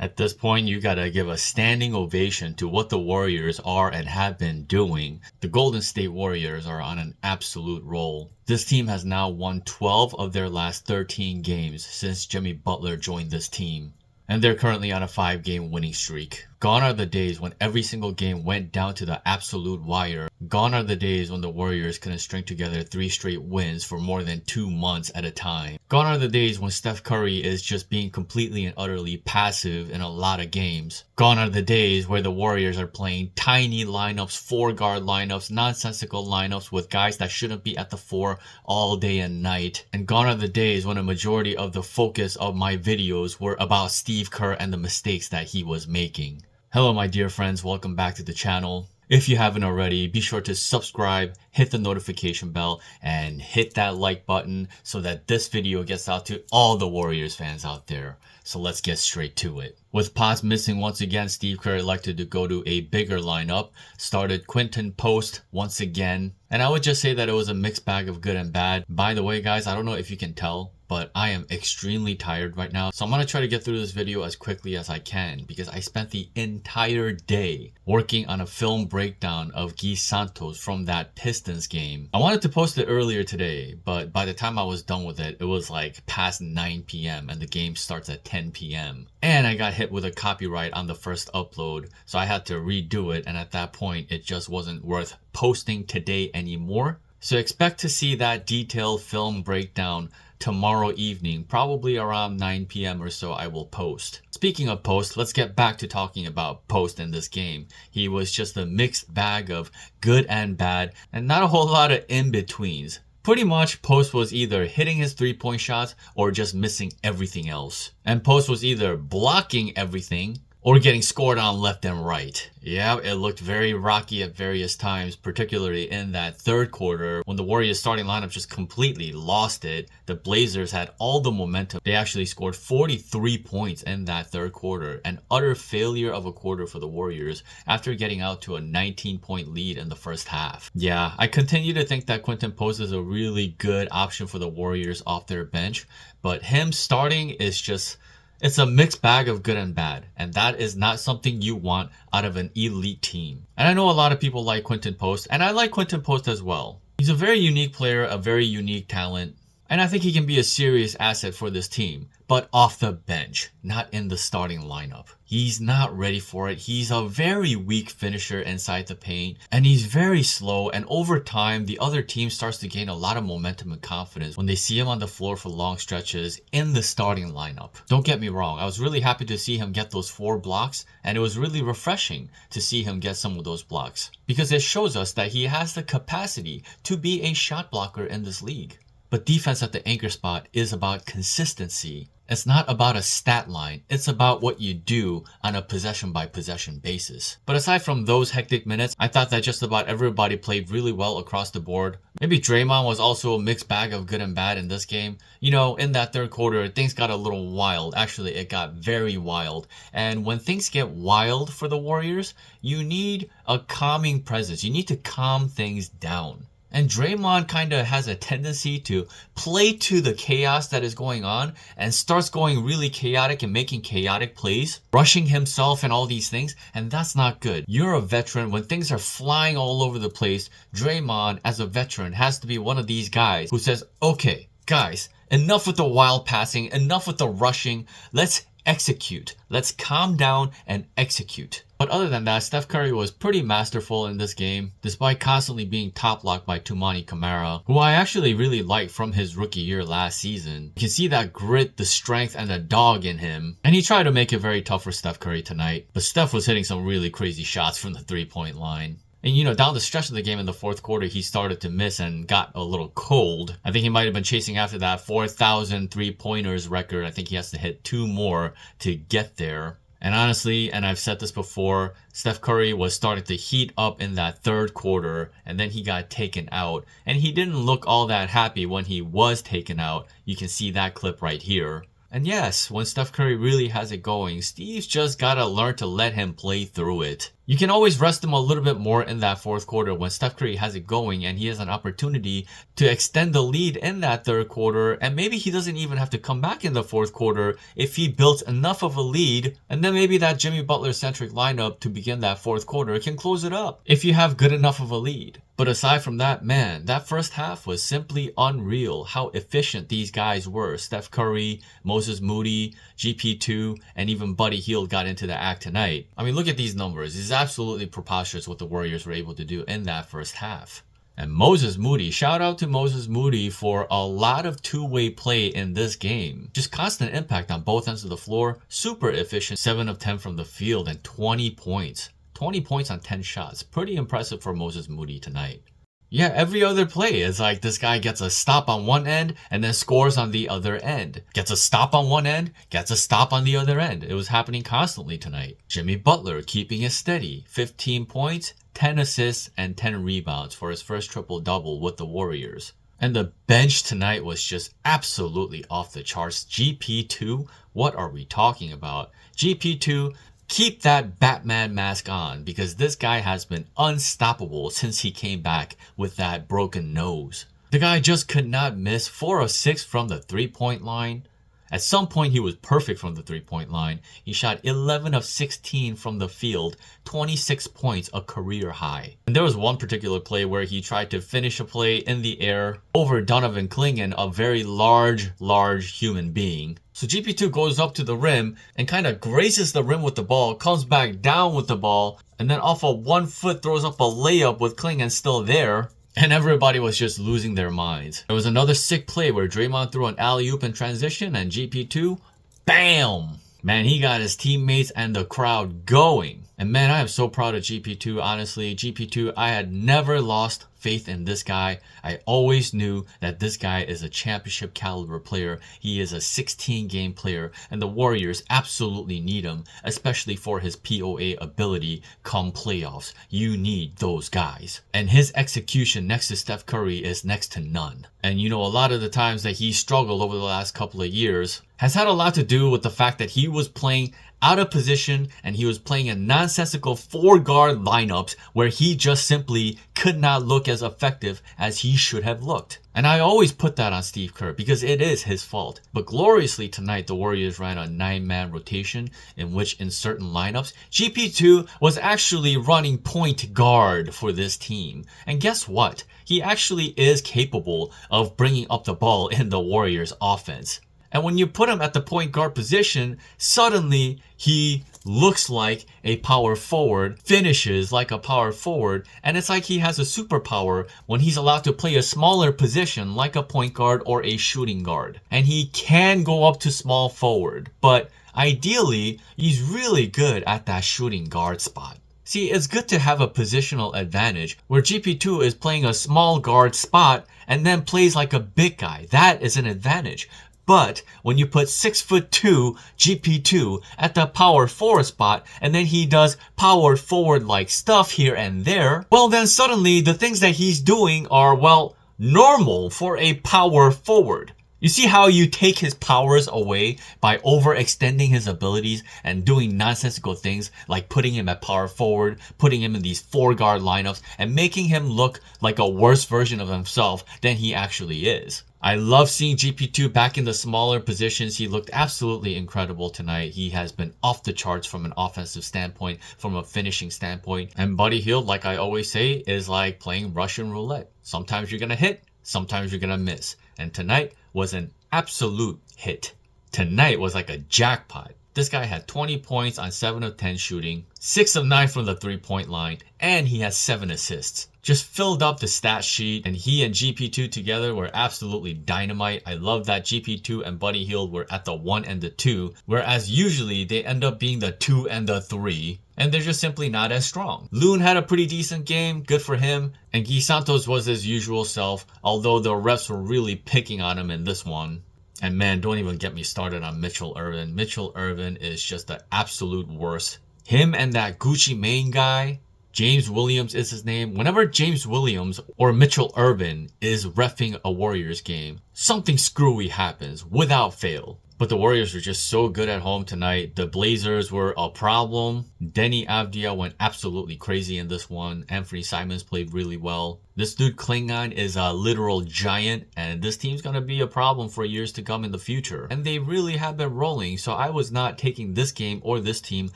At this point, you gotta give a standing ovation to what the Warriors are and have been doing. The Golden State Warriors are on an absolute roll. This team has now won 12 of their last 13 games since Jimmy Butler joined this team. And they're currently on a 5-game winning streak. Gone are the days when every single game went down to the absolute wire. Gone are the days when the Warriors couldn't string together 3 straight wins for more than 2 months at a time. Gone are the days when Steph Curry is just being completely and utterly passive in a lot of games. Gone are the days where the Warriors are playing tiny lineups, 4-guard lineups, nonsensical lineups with guys that shouldn't be at the 4 all day and night. And gone are the days when a majority of the focus of my videos were about Steve Kerr and the mistakes that he was making. Hello my dear friends, welcome back to the channel. If you haven't already, be sure to subscribe, hit the notification bell, and hit that like button so that this video gets out to all the Warriors fans out there. So let's get straight to it. With Pots missing once again, Steve Kerr elected to go to a bigger lineup, started Quinton Post once again, and I would just say that it was a mixed bag of good and bad. By the way guys, I don't know if you can tell, but I am extremely tired right now. So I'm going to try to get through this video as quickly as I can because I spent the entire day working on a film breakdown of Guy Santos from that Pistons game. I wanted to post it earlier today, but by the time I was done with it, it was like past 9 p.m. and the game starts at 10 p.m. And I got hit with a copyright on the first upload, so I had to redo it, and at that point it just wasn't worth posting today anymore. So expect to see that detailed film breakdown tomorrow evening, probably around 9 p.m. or so I will post. Speaking of Post, let's get back to talking about Post in this game. He was just a mixed bag of good and bad, and not a whole lot of in-betweens. Pretty much Post was either hitting his 3-point shots or just missing everything else. And Post was either blocking everything or getting scored on left and right. Yeah, it looked very rocky at various times, particularly in that third quarter when the Warriors starting lineup just completely lost it. The Blazers had all the momentum. They actually scored 43 points in that third quarter, an utter failure of a quarter for the Warriors after getting out to a 19-point lead in the first half. Yeah, I continue to think that Quinton Post is a really good option for the Warriors off their bench, but him starting is just... it's a mixed bag of good and bad, and that is not something you want out of an elite team. And I know a lot of people like Quinton Post, and I like Quinton Post as well. He's a very unique player, a very unique talent, and I think he can be a serious asset for this team, but off the bench, not in the starting lineup. He's not ready for it. He's a very weak finisher inside the paint, and he's very slow, and over time, the other team starts to gain a lot of momentum and confidence when they see him on the floor for long stretches in the starting lineup. Don't get me wrong, I was really happy to see him get those 4 blocks, and it was really refreshing to see him get some of those blocks, because it shows us that he has the capacity to be a shot blocker in this league. But defense at the anchor spot is about consistency. It's not about a stat line, it's about what you do on a possession-by-possession basis. But aside from those hectic minutes, I thought that just about everybody played really well across the board. Maybe Draymond was also a mixed bag of good and bad in this game. You know, in that third quarter, things got a little wild. Actually, it got very wild. And when things get wild for the Warriors, you need a calming presence. You need to calm things down. And Draymond kind of has a tendency to play to the chaos that is going on and starts going really chaotic and making chaotic plays, rushing himself and all these things, and that's not good. You're a veteran. When things are flying all over the place, Draymond, as a veteran, has to be one of these guys who says, okay, guys, enough with the wild passing, enough with the rushing, let's execute. Let's calm down and execute. But other than that, Steph Curry was pretty masterful in this game, despite constantly being top-locked by Toumani Camara, who I actually really liked from his rookie year last season. You can see that grit, the strength, and the dog in him. And he tried to make it very tough for Steph Curry tonight, but Steph was hitting some really crazy shots from the 3-point line. And you know, down the stretch of the game in the fourth quarter, he started to miss and got a little cold. I think he might have been chasing after that 4,000 3-pointers record. I think he has to hit 2 more to get there. And honestly, and I've said this before, Steph Curry was starting to heat up in that third quarter, and then he got taken out. And he didn't look all that happy when he was taken out. You can see that clip right here. And yes, when Steph Curry really has it going, Steve's just gotta learn to let him play through it. You can always rest him a little bit more in that fourth quarter when Steph Curry has it going and he has an opportunity to extend the lead in that third quarter, and maybe he doesn't even have to come back in the fourth quarter if he builds enough of a lead, and then maybe that Jimmy Butler centric lineup to begin that fourth quarter can close it up if you have good enough of a lead. But aside from that, man, that first half was simply unreal how efficient these guys were. Steph Curry, Moses Moody, GP2, and even Buddy Hield got into the act tonight. I mean, look at these numbers. It's absolutely preposterous what the Warriors were able to do in that first half. And Moses Moody, shout out to Moses Moody for a lot of two-way play in this game. Just constant impact on both ends of the floor. Super efficient, 7 of 10 from the field and 20 points. 20 points on 10 shots. Pretty impressive for Moses Moody tonight. Yeah, every other play is like this guy gets a stop on one end and then scores on the other end. Gets a stop on one end, gets a stop on the other end. It was happening constantly tonight. Jimmy Butler keeping it steady. 15 points, 10 assists, and 10 rebounds for his first triple-double with the Warriors. And the bench tonight was just absolutely off the charts. GP2, what are we talking about? GP2, keep that Batman mask on because this guy has been unstoppable since he came back with that broken nose. The guy just could not miss. 4 of 6 from the three-point line. At some point, he was perfect from the three-point line. He shot 11 of 16 from the field, 26 points, a career high. And there was one particular play where he tried to finish a play in the air over Donovan Clingan, a very large human being. So GP2 goes up to the rim and kind of grazes the rim with the ball, comes back down with the ball, and then off of 1 foot throws up a layup with Clingan still there. And everybody was just losing their minds. There was another sick play where Draymond threw an alley-oop in transition and GP2, bam! Man, he got his teammates and the crowd going. And man, I am so proud of GP2, honestly. GP2, I had never lost faith in this guy. I always knew that this guy is a championship caliber player. He is a 16-game player, and the Warriors absolutely need him, especially for his POA ability come playoffs. You need those guys. And his execution next to Steph Curry is next to none. And you know, a lot of the times that he struggled over the last couple of years has had a lot to do with the fact that he was playing out of position and he was playing in nonsensical 4-guard lineups where he just simply could not look as effective as he should have looked. And I always put that on Steve Kerr because it is his fault. But gloriously tonight, the Warriors ran a 9-man rotation in which in certain lineups, GP2 was actually running point guard for this team. And guess what? He actually is capable of bringing up the ball in the Warriors offense. And when you put him at the point guard position, suddenly he looks like a power forward, finishes like a power forward, and it's like he has a superpower when he's allowed to play a smaller position like a point guard or a shooting guard. And he can go up to small forward, but ideally, he's really good at that shooting guard spot. See, it's good to have a positional advantage where GP2 is playing a small guard spot and then plays like a big guy. That is an advantage. But when you put 6'2" GP2 at the power forward spot and then he does power forward like stuff here and there, well then suddenly the things that he's doing are, well, normal for a power forward. You see how you take his powers away by overextending his abilities and doing nonsensical things like putting him at power forward, putting him in these 4-guard lineups, and making him look like a worse version of himself than he actually is. I love seeing GP2 back in the smaller positions. He looked absolutely incredible tonight. He has been off the charts from an offensive standpoint, from a finishing standpoint. And Buddy Hield, like I always say, is like playing Russian roulette. Sometimes you're going to hit, sometimes you're going to miss. And tonight was an absolute hit. Tonight was like a jackpot. This guy had 20 points on 7 of 10 shooting, 6 of 9 from the 3-point line, and he has 7 assists. Just filled up the stat sheet, and he and GP2 together were absolutely dynamite. I love that GP2 and Buddy Hield were at the 1 and the 2, whereas usually they end up being the 2 and the 3, and they're just simply not as strong. Loon had a pretty decent game, good for him, and Guy Santos was his usual self, although the refs were really picking on him in this one. And man, don't even get me started on Mitchell Irvin. Mitchell Irvin is just the absolute worst. Him and that Gucci Mane guy, James Williams is his name. Whenever James Williams or Mitchell Irvin is reffing a Warriors game, something screwy happens without fail. But the Warriors were just so good at home tonight. The Blazers were a problem. Denny Avdia went absolutely crazy in this one. Anthony Simons played really well. This dude Klingon is a literal giant, and this team's going to be a problem for years to come in the future. And they really have been rolling, so I was not taking this game or this team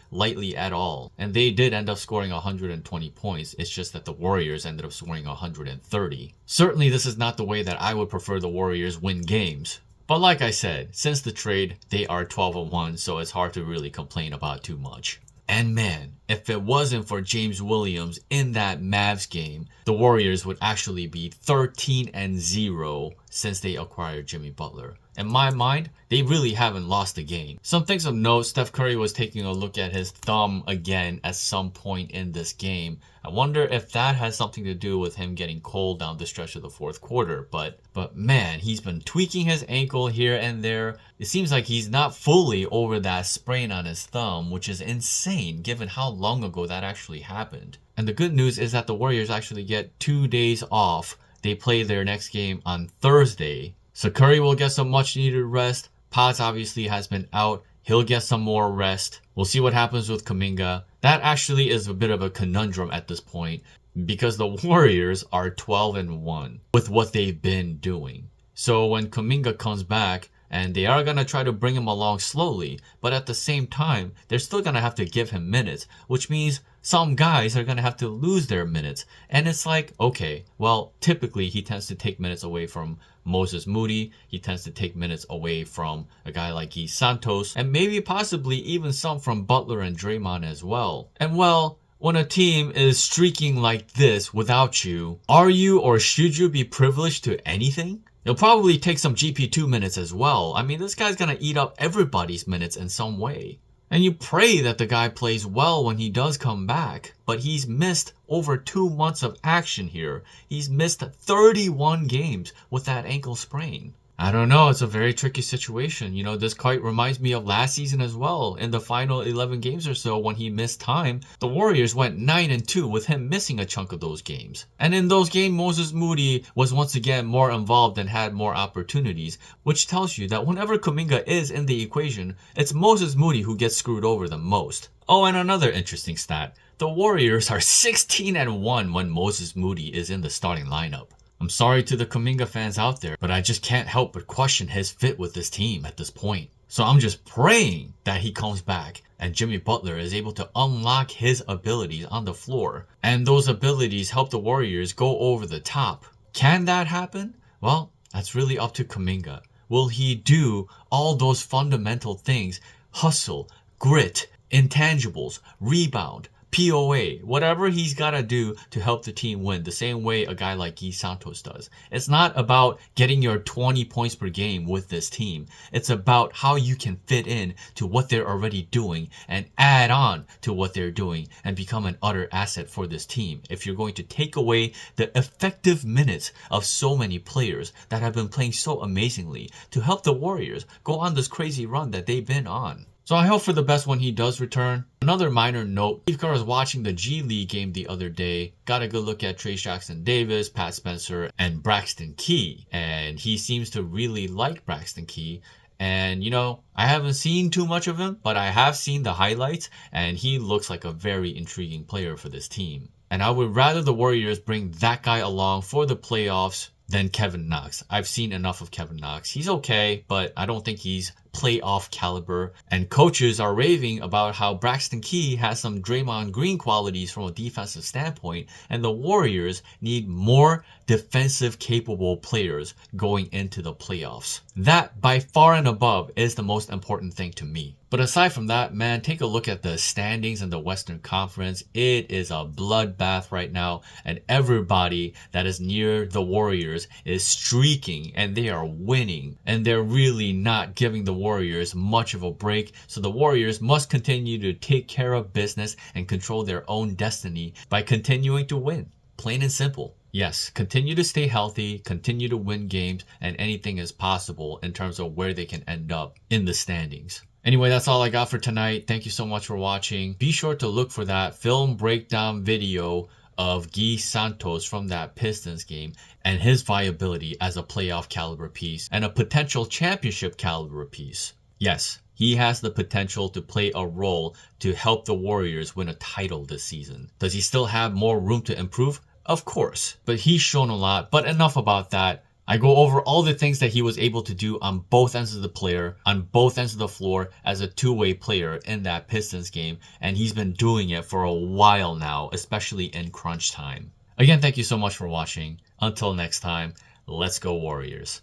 lightly at all. And they did end up scoring 120 points. It's just that the Warriors ended up scoring 130. Certainly, this is not the way that I would prefer the Warriors win games. But like I said, since the trade, they are 12-1, so it's hard to really complain about too much. And man, if it wasn't for James Williams in that Mavs game, the Warriors would actually be 13-0 since they acquired Jimmy Butler. In my mind, they really haven't lost a game. Some things of note, Steph Curry was taking a look at his thumb again at some point in this game. I wonder if that has something to do with him getting cold down the stretch of the fourth quarter. But man, he's been tweaking his ankle here and there. It seems like he's not fully over that sprain on his thumb, which is insane given how long ago that actually happened. And the good news is that the Warriors actually get 2 days off. They play their next game on Thursday. So Curry will get some much needed rest. Pods obviously has been out. He'll get some more rest. We'll see what happens with Kuminga. That actually is a bit of a conundrum at this point because the Warriors are 12-1 with what they've been doing. So when Kuminga comes back, and they are going to try to bring him along slowly, but at the same time, they're still going to have to give him minutes, which means some guys are going to have to lose their minutes. And it's like, okay, well, typically he tends to take minutes away from Moses Moody. He tends to take minutes away from a guy like Guy Santos, and maybe possibly even some from Butler and Draymond as well. And well, when a team is streaking like this without you, are you or should you be privileged to anything? He'll probably take some GP2 minutes as well. I mean, this guy's gonna eat up everybody's minutes in some way. And you pray that the guy plays well when he does come back. But he's missed over 2 months of action here. He's missed 31 games with that ankle sprain. I don't know, it's a very tricky situation. You know, this quite reminds me of last season as well. In the final 11 games or so when he missed time, the Warriors went 9-2 with him missing a chunk of those games. And in those games, Moses Moody was once again more involved and had more opportunities, which tells you that whenever Kuminga is in the equation, it's Moses Moody who gets screwed over the most. Oh, and another interesting stat. The Warriors are 16-1 when Moses Moody is in the starting lineup. I'm sorry to the Kuminga fans out there, but I just can't help but question his fit with this team at this point. So I'm just praying that he comes back and Jimmy Butler is able to unlock his abilities on the floor. And those abilities help the Warriors go over the top. Can that happen? Well, that's really up to Kuminga. Will he do all those fundamental things? Hustle, grit, intangibles, rebound, POA, whatever he's got to do to help the team win, the same way a guy like Guy Santos does. It's not about getting your 20 points per game with this team. It's about how you can fit in to what they're already doing and add on to what they're doing and become an utter asset for this team. If you're going to take away the effective minutes of so many players that have been playing so amazingly to help the Warriors go on this crazy run that they've been on. So I hope for the best when he does return. Another minor note, Steve Kerr was watching the G League game the other day, got a good look at Trayce Jackson-Davis, Pat Spencer, and Braxton Key. And he seems to really like Braxton Key. And, you know, I haven't seen too much of him, but I have seen the highlights, and he looks like a very intriguing player for this team. And I would rather the Warriors bring that guy along for the playoffs than Kevin Knox. I've seen enough of Kevin Knox. He's okay, but I don't think he's playoff caliber. And coaches are raving about how Braxton Key has some Draymond Green qualities from a defensive standpoint, and the Warriors need more defensive capable players going into the playoffs. That, by far and above, is the most important thing to me. But aside from that, man, take a look at the standings in the Western Conference. It is a bloodbath right now, and everybody that is near the Warriors is streaking, and they are winning, and they're really not giving the Warriors much of a break. So the Warriors must continue to take care of business and control their own destiny by continuing to win. Plain and simple. Yes, continue to stay healthy, continue to win games, and anything is possible in terms of where they can end up in the standings. Anyway, that's all I got for tonight. Thank you so much for watching. Be sure to look for that film breakdown video of Guy Santos from that Pistons game and his viability as a playoff caliber piece and a potential championship caliber piece. Yes, he has the potential to play a role to help the Warriors win a title this season. Does he still have more room to improve? Of course, but he's shown a lot. But enough about that. I go over all the things that he was able to do on both ends of the player, on both ends of the floor as a two-way player in that Pistons game, and he's been doing it for a while now, especially in crunch time. Again, thank you so much for watching. Until next time, let's go Warriors.